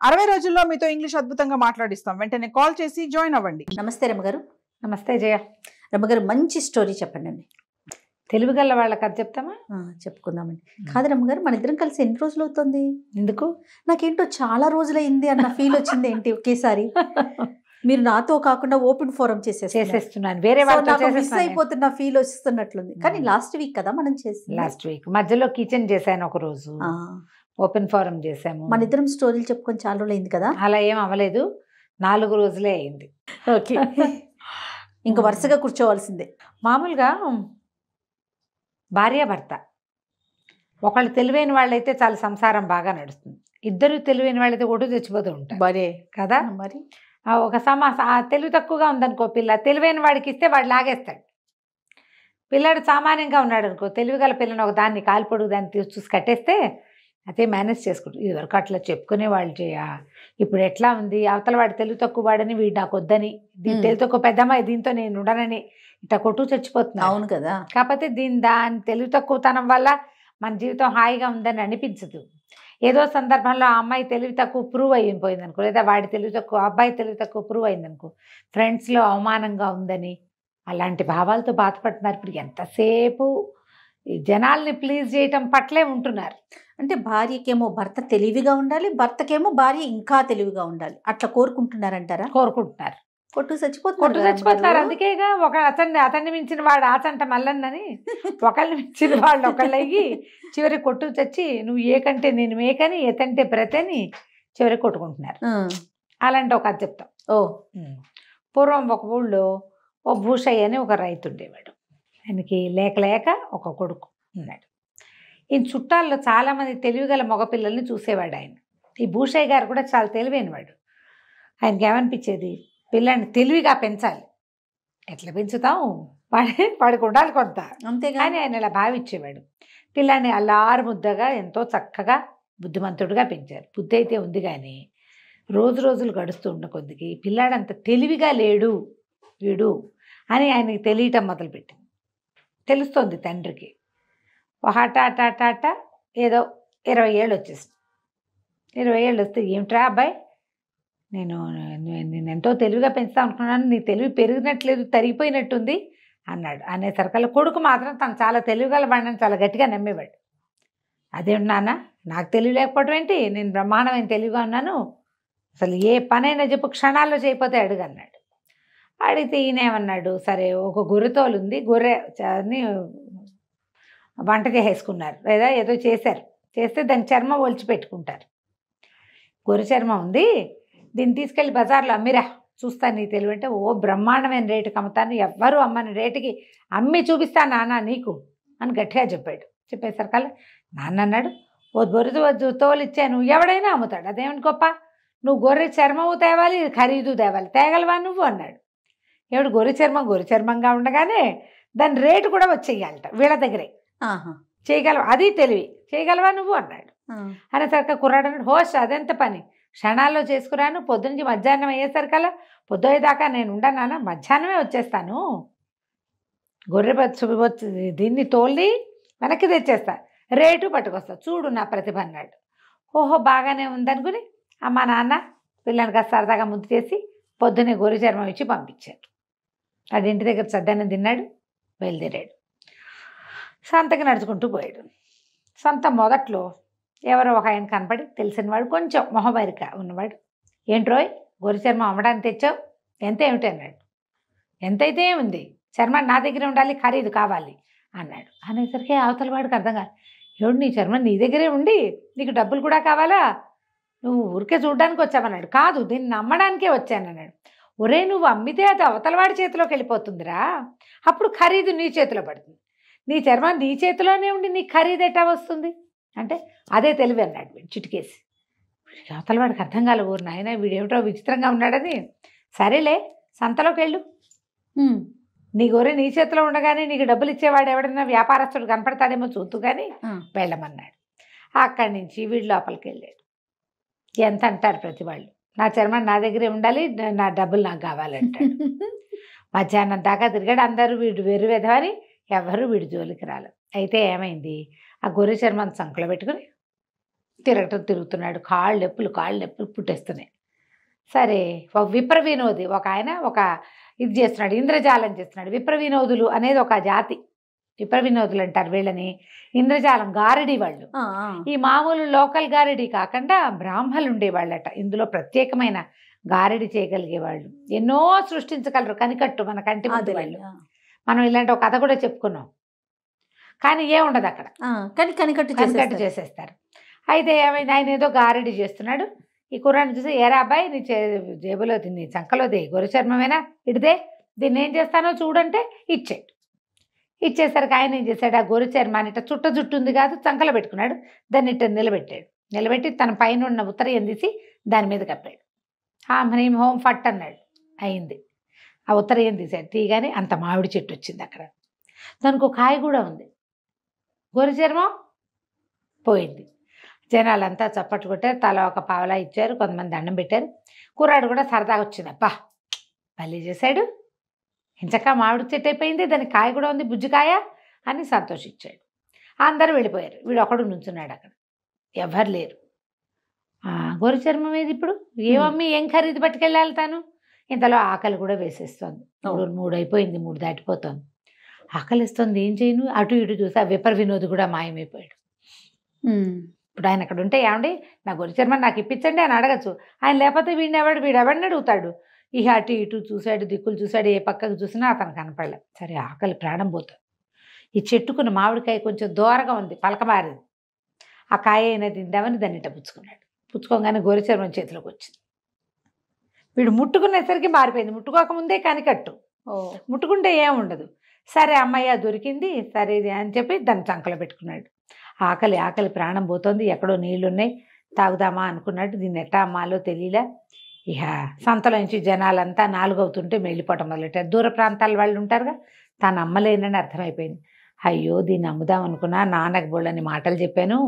60 రోజుల్లో మీతో ఇంగ్లీష్ అద్భుతంగా మాట్లాడిస్తాం. వెంటనే కాల్ చేసి జాయిన్ అవ్వండి. నమస్తే రమ్మగారు. నమస్తే జయ. రమ్మగారు మంచి స్టోరీ చెప్పండి. తెలుగుగల్ల వాళ్ళ కథ చెప్తామా? చెప్పుకుందామండి. కాదు రమ్మగారు, మన ఇద్దరం కలిసి ఎన్ని రోజులు అవుతుంది? ఎందుకు? నాకేంటో చాలా రోజులైంది అన్న ఫీల్ వచ్చింది. ఏంటి ఒకేసారి మీరు నాతో కాకుండా ఓపెన్ ఫోరం చేసేస్తున్నాను, వేరే వాళ్ళతో మిస్ అయిపోతున్న ఫీల్ వస్తున్నట్లుంది. కానీ లాస్ట్ వీక్ కదా మనం చేసి, లాస్ట్ వీక్ మధ్యలో కిచెన్ చేశాను, ఒక రోజు ఓపెన్ ఫోరం చేసాము. మన ఇద్దరం స్టోరీలు చెప్పుకొని చాలా రోజులు అయింది కదా. అలా ఏం అవ్వలేదు, 4 రోజులే అయింది. ఓకే, ఇంకా వరుసగా కూర్చోవలసిందే. మామూలుగా భార్యాభర్త ఒకళ్ళు తెలివైన వాళ్ళైతే చాలా సంసారం బాగా నడుస్తుంది. ఇద్దరు తెలివైన వాళ్ళైతే ఒడ్డు తెచ్చిపోతూ ఉంటారు మరే కదా. మరి ఒక తెలివి తక్కువగా ఉందనుకో పిల్ల, తెలివైన వాడికి ఇస్తే వాడు లాగేస్తాడు. పిల్లాడు సామాన్యంగా ఉన్నాడు అనుకో, తెలివిగల పిల్లని ఒక దాన్ని కాలిపొడుగు దాన్ని చూసి కట్టేస్తే అదే మేనేజ్ చేసుకుంటారు. ఇదివరకు అట్లా చెప్పుకునే వాళ్ళు ఇప్పుడు ఎట్లా ఉంది, అవతల వాడు తెలివి తక్కువ వాడని వీడు నాకు వద్దని, తెలివి తక్కువ పెద్దమ్మాయి దీంతో నేను ఉండనని ఇట్లా కొట్టు చచ్చిపోతున్నాను. అవును కదా. కాకపోతే దాని తెలివి తక్కువతనం వల్ల మన జీవితం హాయిగా ఉందని అనిపించదు. ఏదో సందర్భంలో ఆ అమ్మాయి తెలివి తక్కువ ప్రూవ్ అయిపోయింది అనుకో, లేదా వాడి తెలివి తక్కువ అబ్బాయి తెలివి తక్కువ ప్రూవ్ అయిందనుకో, ఫ్రెండ్స్లో అవమానంగా ఉందని అలాంటి భావాలతో బాధపడుతున్నారు. ఇప్పుడు ఎంతసేపు జనాల్ని ప్లీజ్ చేయటం పట్లే ఉంటున్నారు. అంటే భార్యకేమో భర్త తెలివిగా ఉండాలి, భర్తకేమో భార్య ఇంకా తెలివిగా ఉండాలి, అట్లా కోరుకుంటున్నారంటారా? కోరుకుంటున్నారు, కొట్టు చచ్చిపోతున్నారు. అందుకేగా ఒక అతన్ని మించిన వాడు ఆచంట మల్లన్నని, ఒకళ్ళని మించిన వాళ్ళు ఒకళ్ళయ్యి చివరి కొట్టు చచ్చి నువ్వు ఏకంటే నేను మేకని, ఎతంటే ప్రతని చివరికి కొట్టుకుంటున్నారు. అలాంటి ఒక కథ చెప్తాం. పూర్వం ఒక ఊళ్ళో ఓ భూషయ్య అని ఒక రైతు ఉండేవాడు. ఆయనకి లేక ఒక కొడుకు ఉన్నాడు. ఈయన చుట్టాల్లో చాలామంది తెలివిగల మగపిల్లల్ని చూసేవాడు ఆయన. ఈ భూషయ్య గారు కూడా చాలా తెలివైనవాడు. ఆయనకి ఏమనిపించేది, పిల్లాన్ని తెలివిగా పెంచాలి. ఎట్లా పెంచుతాం, వాడికి ఉండాలి కొంత, అంతేగాని ఆయన ఇలా భావించేవాడు. పిల్లాన్ని అల్లారు ముద్దగా ఎంతో చక్కగా బుద్ధిమంతుడుగా పెంచారు. బుద్ధి అయితే ఉంది, కానీ రోజులు గడుస్తూ ఉన్న కొద్దికి పిల్లాడంత తెలివిగా లేడు వీడు అని ఆయనకి తెలియటం మొదలుపెట్టింది. తెలుస్తోంది తండ్రికి. హఠాట ఏదో 20 ఏళ్ళు వచ్చేసింది. 20 ఏళ్ళు వస్తే, ఏమిట్రా అబ్బాయి, నేను ఎంతో తెలివిగా పెంచుతా అనుకున్నాను, నీ తెలివి పెరిగినట్లేదు, తరిగిపోయినట్టుంది అన్నాడు. అనేసరికల్లా కొడుకు మాత్రం తను చాలా తెలివిగల వాడిని చాలా గట్టిగా నమ్మేవాడు. అదేమిటి నాన్న, నాకు తెలివి లేకపోవడం ఏంటి, నేను బ్రహ్మాండమైన తెలివిగా ఉన్నాను, అసలు ఏ పనైనా చెప్పు, క్షణాల్లో చేయకపోతే అడుగు అన్నాడు. అడిగితే ఈయనేమన్నాడు, సరే ఒక గొర్రెతోలు ఉంది, గొర్రెని వంట చేసేసుకున్నారు, లేదా ఏదో చేస్తే దాని చర్మం ఒలిచి పెట్టుకుంటారు. గొర్రె చర్మం ఉంది, దీన్ని తీసుకెళ్ళి బజార్లో అమ్మిరా, చూస్తాను నీ తెలివి అంటే, ఓ బ్రహ్మాండమైన రేటుకి అమ్ముతాను, ఎవ్వరూ అమ్మని రేటుకి అమ్మి చూపిస్తాను నాన్న నీకు అని గట్టిగా చెప్పాడు. చెప్పేసరికల్లా నాన్న అన్నాడు, ఓ గొర్రె తోలిచ్చాను, ఎవడైనా అమ్ముతాడు, అదేమిటి గొప్ప, నువ్వు గొర్రె చర్మము తేవాలి, ఖరీదు తేవాలి, తేగలవా నువ్వు అన్నాడు. ఏమిటి గొర్రె చర్మంగా ఉండగానే దాని రేటు కూడా వచ్చేయాలట వీళ్ళ దగ్గరే, చేయగలవా, అది తెలివి, చేయగలవా నువ్వు అన్నాడు. అనేసరికి కుర్రాడు అన్నాడు, హోష్ అదెంత పని, క్షణాల్లో చేసుకురాను, పొద్దునుంచి మధ్యాహ్నం అయ్యేసరికల్లా పొద్దుయ్యేదాకా నేను ఉండనానా, మధ్యాహ్నమే వచ్చేస్తాను, గొర్రె దీన్ని తోలి వెనక్కి తెచ్చేస్తా, రేటు పట్టుకొస్తా, చూడు నా ప్రతిభ అన్నాడు. ఓహో బాగానే ఉందనుకుని అమ్మ నాన్న పిల్లని కాస్త సరదాగా ముద్దు చేసి పొద్దున్నే గొర్రె చర్మం ఇచ్చి పంపించారు. వాడి ఇంటి దగ్గర సద్దానం తిన్నాడు, బయలుదేరాడు. సంతకి నడుచుకుంటూ పోయాడు. సంత మొదట్లో ఎవరో ఒక ఆయన కనపడి, తెలిసినవాడు, కొంచెం మొహబరిక ఉన్నవాడు, ఏంట్రోయ్ గొర్రె చర్మం అమ్మడానికి తెచ్చావు, ఎంత ఏమిటి అన్నాడు. ఎంతైతే ఏముంది, చర్మం నా దగ్గరే ఉండాలి, ఖరీదు కావాలి అన్నాడు. అనేసరికి అవతల వాడికి అర్థం కాదు, ఏమిటి నీ చర్మం నీ దగ్గరే ఉండి నీకు డబ్బులు కూడా కావాలా, నువ్వు ఊరికే చూడడానికి వచ్చావన్నాడు. కాదు, దీన్ని అమ్మడానికే వచ్చానన్నాడు. ఒరే నువ్వు అమ్మితే అది అవతలవాడి చేతిలోకి వెళ్ళిపోతుందిరా, అప్పుడు ఖరీదు నీ చేతిలో పడుతుంది, నీ చర్మం నీ చేతిలోనే ఉండి నీ ఖరీదు ఎట్టా వస్తుంది అంటే, అదే తెలివి అన్నాడు వీడు చిటికేసి. అవతలవాడికి అర్థం కాలే, ఊరు నాయన వీడేమిటో విచిత్రంగా ఉన్నాడని, సరేలే సంతలోకి వెళ్ళు, నీ గొర్రె నీ చేతిలో ఉండగానే నీకు డబ్బులు ఇచ్చేవాడు ఎవడన్నా వ్యాపారస్తుడు కనపడతాడేమో చూద్దు కానీ వెళ్ళమన్నాడు. అక్కడి నుంచి వీడు లోపలికి వెళ్ళాడు. ఎంత అంటారు ప్రతి వాళ్ళు, నా చర్మం నా దగ్గరే ఉండాలి, నా డబ్బులు నాకు కావాలంటాడు. మధ్యాహ్నం దాకా తిరిగాడు, అందరూ వీడు వెర్రి వెధవని ఎవరు వీడి జోలికి రాలేదు. అయితే ఏమైంది, ఆ గొర్రె చర్మం సంకలో పెట్టుకుని తిరుగుతున్నాడు. కాళ్ళు నొప్పులు పుట్టేస్తున్నాయి. సరే విప్ర వినోది ఒక ఆయన ఇది చేస్తున్నాడు, ఇంద్రజాలం చేస్తున్నాడు. విప్ర వినోదులు అనేది ఒక జాతి. విప్ర వినోదులు అంటారు వీళ్ళని. ఇంద్రజాలం గారడి వాళ్ళు. ఈ మామూలు లోకల్ గారడి కాకుండా బ్రాహ్మలు ఉండేవాళ్ళట. ఇందులో ప్రత్యేకమైన గారడి చేయగలిగేవాళ్ళు. ఎన్నో సృష్టించగలరు. కనికట్టు మన కంటి ముందు వాళ్ళు. మనం ఇలాంటి ఒక కథ కూడా చెప్పుకున్నాం. కానీ ఏముండదు అక్కడ. కానీ కనికట్టు చేసేస్తారు. అయితే ఆయన ఏదో గారడి చేస్తున్నాడు. ఈ కుర్రాన్ని చూసి, ఏరా అబ్బాయి, నీ జేబులో నీ చంకలోది గొర్రె చర్మమేనా, ఇడితే దీన్ని ఏం చేస్తానో చూడంటే ఇచ్చాడు. ఇచ్చేసరికి ఆయన ఏం చేశాడు, ఆ గొర్రె చర్మాన్ని ఇట్ట జుట్టు ఉంది కాదు, చంకలో పెట్టుకున్నాడు. దాన్ని ఇట్ట నిలబెట్టి తన పైన ఉన్న ఉత్తరయం తీసి దాని మీద కప్పాడు. హ్రీం హోం ఫట్ అన్నాడు. అయింది. ఆ ఉత్తరయం తీసాడు. తీయగానే అంత మామిడి చెట్టు వచ్చింది అక్కడ. దానికి ఒక కాయ కూడా ఉంది. గొర్రె చర్మం పోయింది. జనాలంతా చప్పట్లు కొట్టారు. తల ఒక పావలా ఇచ్చారు. కొంతమంది దండం పెట్టారు. కుర్రాడు కూడా సరదాగా వచ్చింది. అబ్బా పల్లి చేశాడు, ఇంచక్క మామిడి చెట్టు అయిపోయింది, దానికి కాయ కూడా ఉంది, బుజ్జికాయ అని సంతోషించాడు. అందరూ వెళ్ళిపోయారు. వీడు ఒకడు నుంచున్నాడు అక్కడ. ఎవరు లేరు. గొర్రె చర్మం ఏది ఇప్పుడు, ఏమమ్మీ ఏం ఖరీదు పట్టుకెళ్ళాలి తాను. ఇంతలో ఆకలి కూడా వేసేస్తుంది. 3 అయిపోయింది, 3 దాటిపోతుంది. ఆకలిస్తుంది, ఏం చేయను. అటు ఇటు చూసి ఆ విప్ర వినోద్ కూడా మాయమైపోయాడు. ఇప్పుడు ఆయన అక్కడ ఉంటే, ఏమండి నా గొర్రె చర్మం నాకు ఇప్పించండి అని అడగచ్చు. ఆయన లేకపోతే వీడెవడిని అడుగుతాడు. ఇక అటు ఇటు చూశాడు, దిక్కులు చూశాడు, ఏ పక్కకు చూసినా అతను కనపడలే. సరే ఆకలి ప్రాణం పోతుంది. ఈ చెట్టుకున్న మామిడికాయ కొంచెం దూరంగా ఉంది, పలకమారింది. ఆ కాయ అయినా తిందామని దాన్ని ఇట్ట పుచ్చుకున్నాడు. పుచ్చుకోగానే గొర్రె చర్మం చేతిలోకి వచ్చింది. వీడు ముట్టుకునేసరికి మారిపోయింది. ముట్టుకోకముందే కనికట్టు, ముట్టుకుంటే ఏముండదు. సరే అమ్మయ్య దొరికింది, సరే ఇది అని చెప్పి దాన్ని చంకలో పెట్టుకున్నాడు. ఆకలి ప్రాణం పోతుంది. ఎక్కడో నీళ్లున్నాయి, తాగుదామా అనుకున్నాడు. దీన్ని ఎట్టా అమ్మాలో తెలియలే. ఇక సంతలో నుంచి జనాలంతా 4 అవుతుంటే వెళ్ళిపోవటం మొదలెట్టారు. దూర ప్రాంతాల వాళ్ళు ఉంటారుగా, తాను అమ్మలేనని అర్థమైపోయింది. అయ్యో దీన్ని అమ్ముదాం అనుకున్నా, నాన్నకు బోళ్ళని మాటలు చెప్పాను.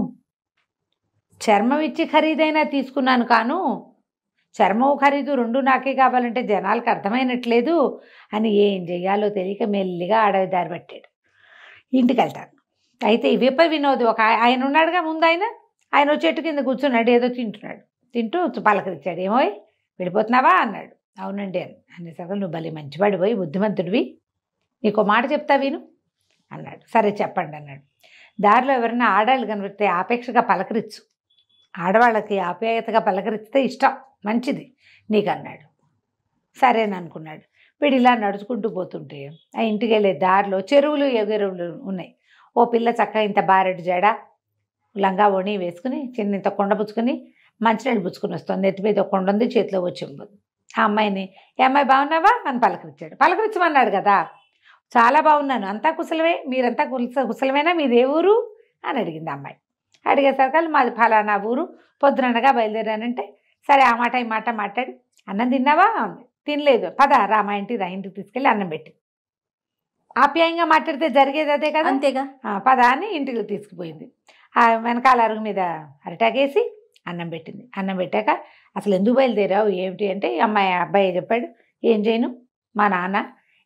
చర్మం ఇచ్చి ఖరీదైనా తీసుకున్నాను కాను, చర్మం ఖరీదు 2 నాకే కావాలంటే జనాలకు అర్థమైనట్లేదు అని ఏం చెయ్యాలో తెలియక మెల్లిగా అడవి దారి పట్టాడు. ఇంటికి వెళ్తాను. అయితే ఈ విప్ర వినోద్ ఒక ఆయన ఉన్నాడుగా ముందు, ఆయన చెట్టు కింద కూర్చున్నాడు. ఏదో తింటూ పలకరించాడు. ఏమో వెళ్ళిపోతున్నావా అన్నాడు. అవునండి అనేసరికి, నువ్వు భలే మంచివాడు పోయి బుద్ధిమంతుడివి, నీకు మాట చెప్తా విను అన్నాడు. సరే చెప్పండి అన్నాడు. దారిలో ఎవరైనా ఆడాళ్ళు కనిపిస్తే ఆపేక్షగా పలకరించు, ఆడవాళ్ళకి ఆప్యాయతగా పలకరిస్తే ఇష్టం, మంచిది నీకు అన్నాడు. సరేననుకున్నాడు. వీడు ఇలా నడుచుకుంటూ పోతుంటే ఆ ఇంటికి వెళ్ళే దారిలో చెరువులు ఎగురువులు ఉన్నాయి. ఓ పిల్ల చక్కగా ఇంత బారెడు జడ, లంగా ఓణి వేసుకుని, చిన్న ఇంత కొండ పుచ్చుకుని మంచినీళ్ళు పుచ్చుకుని వస్తుంది. నెత్తి మీద ఒక కొండ ఉంది, చేతిలో వచ్చింది. ఆ అమ్మాయిని, ఏ అమ్మాయి బాగున్నావా అని పలకరించాడు. పలకరించమన్నాడు కదా. చాలా బాగున్నాను, అంతా కుశలమే, మీరంతా కుశలమేనా, మీదే ఊరు అని అడిగింది అమ్మాయి. అడిగేసరికి మాది ఫలానా ఊరు, పొద్దుననగా బయలుదేరానంటే, సరే ఆ మాట ఈ మాట మాట్లాడి, అన్నం తిన్నావా అంది. తినలేదు. పద రా మా ఇంటికి తీసుకెళ్ళి అన్నం పెట్టి. ఆప్యాయంగా మాట్లాడితే జరిగేది అదే కదా, అంతేగా. పద అని ఇంటికి తీసుకుపోయింది. ఆ వెనకాల అరుగు మీద అరిటాకేసి అన్నం పెట్టింది. అన్నం పెట్టాక, అసలు ఎందుకు బయలుదేరావు ఏమిటి అంటే, అబ్బాయి చెప్పాడు. ఏం చేయను, మా నాన్న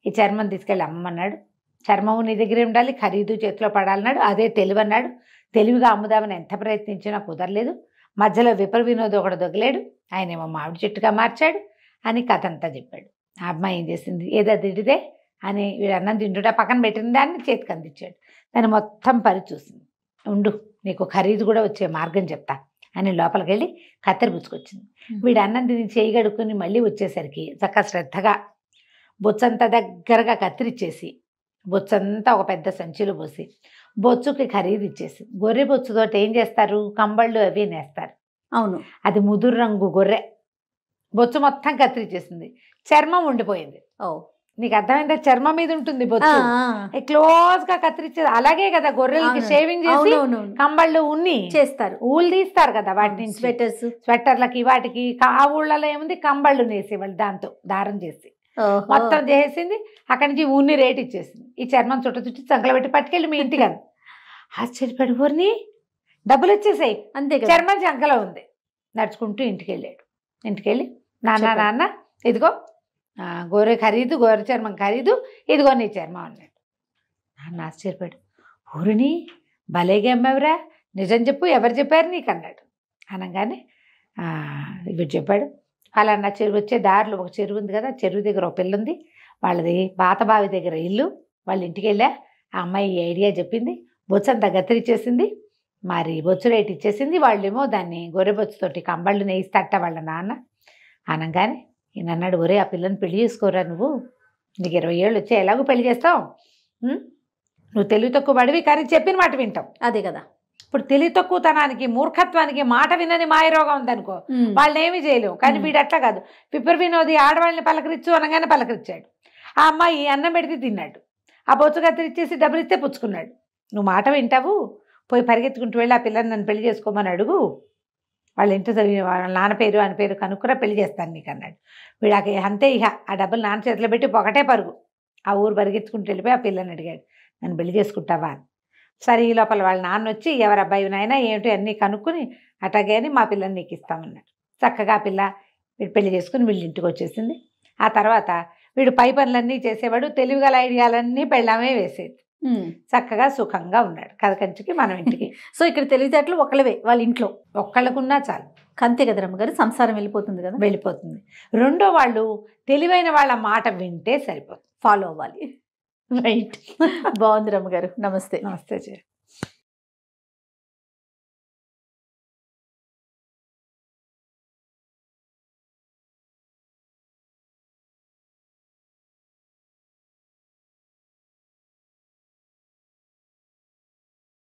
ఈ చర్మం తీసుకెళ్ళి అమ్మన్నాడు. చర్మము నీ దగ్గరే ఉండాలి, ఖరీదు చేతిలో పడాలన్నాడు. అదే తెలివి అన్నాడు. తెలివిగా అమ్ముదామని ఎంత ప్రయత్నించినా కుదరలేదు. మధ్యలో విప్ర వినోద్ ఒకడు దొగలేడు, ఆయనేమో మామిడి చెట్టుగా మార్చాడు అని కథ అంతా చెప్పాడు. ఆ అమ్మాయి ఏం చేసింది, ఏదో తిడితే అని వీడు అన్నం తింటుంటే పక్కన పెట్టిన దాన్ని చేతికి అందించాడు. దాన్ని మొత్తం పరి చూసింది. ఉండు, నీకు ఖరీదు కూడా వచ్చే మార్గం చెప్తా అని లోపలికి వెళ్ళి కత్తెర పుచ్చుకొచ్చింది. వీడు అన్నం తిని చేయి గడుక్కుని మళ్ళీ వచ్చేసరికి చక్కగా శ్రద్ధగా బొచ్చంతా దగ్గరగా కత్తిరిచ్చేసి, బొచ్చంతా ఒక పెద్ద సంచిలో పోసి బొచ్చుకి ఖరీదు ఇచ్చేసి, గొర్రె బొచ్చుతోటి ఏం చేస్తారు, కంబళ్ళు అవి నేస్తారు. అవును, అది ముదురు రంగు గొర్రె. బొచ్చు మొత్తం కత్తిరిచ్చేసింది, చర్మం ఉండిపోయింది. నీకు అర్థమైందా, చర్మం మీద ఉంటుంది బొచ్చు, క్లోజ్ గా కత్తిరించేది. అలాగే కదా గొర్రెలకి షేవింగ్ చేసి కంబళ్ళు ఉన్ని చేస్తారు, ఊళ్ళు తీస్తారు కదా వాటి నుంచి, స్వెటర్లకి వాటికి. ఆ ఊళ్ళలో ఏముంది, కంబళ్ళు నేసేవాళ్ళు, దాంతో దారం చేసి మొత్తం చేసింది. అక్కడి నుంచి ఉన్ని రేట్ ఇచ్చేసింది. ఈ చర్మం చుట్టి చంకలు పెట్టి పట్టుకెళ్ళి మీ ఇంటికి అని. ఆశ్చర్యపడి, ఊరిని డబ్బులు వచ్చేసాయి, అంతే, చర్మం చంకలో ఉంది. నడుచుకుంటూ ఇంటికి వెళ్ళాడు. ఇంటికెళ్ళి, నాన్న ఇదిగో గొర్రె ఖరీదు, గొర్రె చర్మం ఖరీదు, ఇదిగో నీ చర్మం అన్నాడు. నాన్న ఆశ్చర్యపడు, ఊరిని భలేగా అమ్మేవరా, నిజం చెప్పు, ఎవరు చెప్పారు నీకు అన్నాడు. అనగానే వీడు చెప్పాడు, అలా నా చెరువు వచ్చే దారిలో ఒక చెరువు ఉంది కదా, చెరువు దగ్గర ఒక పిల్ల ఉంది, వాళ్ళది పాత బావి దగ్గర ఇల్లు, వాళ్ళ ఇంటికి వెళ్ళా. ఆ అమ్మాయి ఈ ఐడియా చెప్పింది, బొచ్చంతా గత్తిరిచ్చేసింది, మరి బొచ్చు రేటు ఇచ్చేసింది. వాళ్ళేమో దాన్ని గొర్రెబొచ్చుతోటి కంబళ్ళు నేయిస్తట వాళ్ళ నాన్న. అనగానే ఈయన అన్నాడు, ఒరే ఆ పిల్లని పెళ్లి చేసుకోరా, నువ్వు నీకు 20 ఏళ్ళు వచ్చే ఎలాగో పెళ్లి చేస్తావు, నువ్వు తెలివి తక్కువ పడివి కానీ చెప్పిన మాట వింటావు. అదే కదా, ఇప్పుడు తెలివి తక్కువతనానికి మూర్ఖత్వానికి మాట వినని మాయరోగం ఉందనుకో, వాళ్ళని ఏమీ చేయలేవు. కానీ వీడు అట్లా కాదు, పిప్పర్ వినోది ఆడవాళ్ళని పలకరించు అనగానే పలకరించాడు. ఆ అమ్మాయి అన్నం పెడితే తిన్నాడు, ఆ బొచ్చు కత్తిరిచ్చేసి డబ్బులు ఇస్తే పుచ్చుకున్నాడు. నువ్వు మాట వింటావు, పోయి పరిగెత్తుకుంటూ వెళ్ళి ఆ పిల్లని నన్ను పెళ్లి చేసుకోమని అడుగు, వాళ్ళ ఇంటి వాళ్ళ నాన్న పేరు అని పేరు కనుక్కురా, పెళ్లి చేస్తాను నీకు అన్నాడు. వీడాకి అంతే, ఇక ఆ డబ్బులు నాన్న చేతిలో పెట్టి ఒకటే పరుగు ఆ ఊరు పరిగెత్తుకుంటూ వెళ్ళిపోయి ఆ పిల్లని అడిగాడు, నన్ను పెళ్లి చేసుకుంటావా అని. సరే, ఈ లోపల వాళ్ళ నాన్న వచ్చి ఎవరు అబ్బాయి నాయనా ఏమిటి అన్నీ కనుక్కుని అట్లాగే అని మా పిల్లని నీకు ఇస్తామన్నాడు. చక్కగా ఆ పిల్ల వీడు పెళ్లి చేసుకుని వీళ్ళ ఇంటికి వచ్చేసింది. ఆ తర్వాత వీడు పై పనులన్నీ చేసేవాడు, తెలివిగల ఐడియాలన్నీ పెళ్ళామే వేసేది. చక్కగా సుఖంగా ఉన్నాడు కథ కంచికి మనం ఇంటికి. సో ఇక్కడ తెలివితేటలు ఒకళ్ళవే వాళ్ళ ఇంట్లో, ఒక్కళ్ళకున్నా చాలు, అంతే కదా రమ్మగారు, సంసారం వెళ్ళిపోతుంది కదా, వెళ్ళిపోతుంది. రెండో వాళ్ళు తెలివైన వాళ్ళ మాట వింటే సరిపోతుంది, ఫాలో అవ్వాలి. రైట్, బాగుంది రమ్మగారు. నమస్తే. నమస్తే.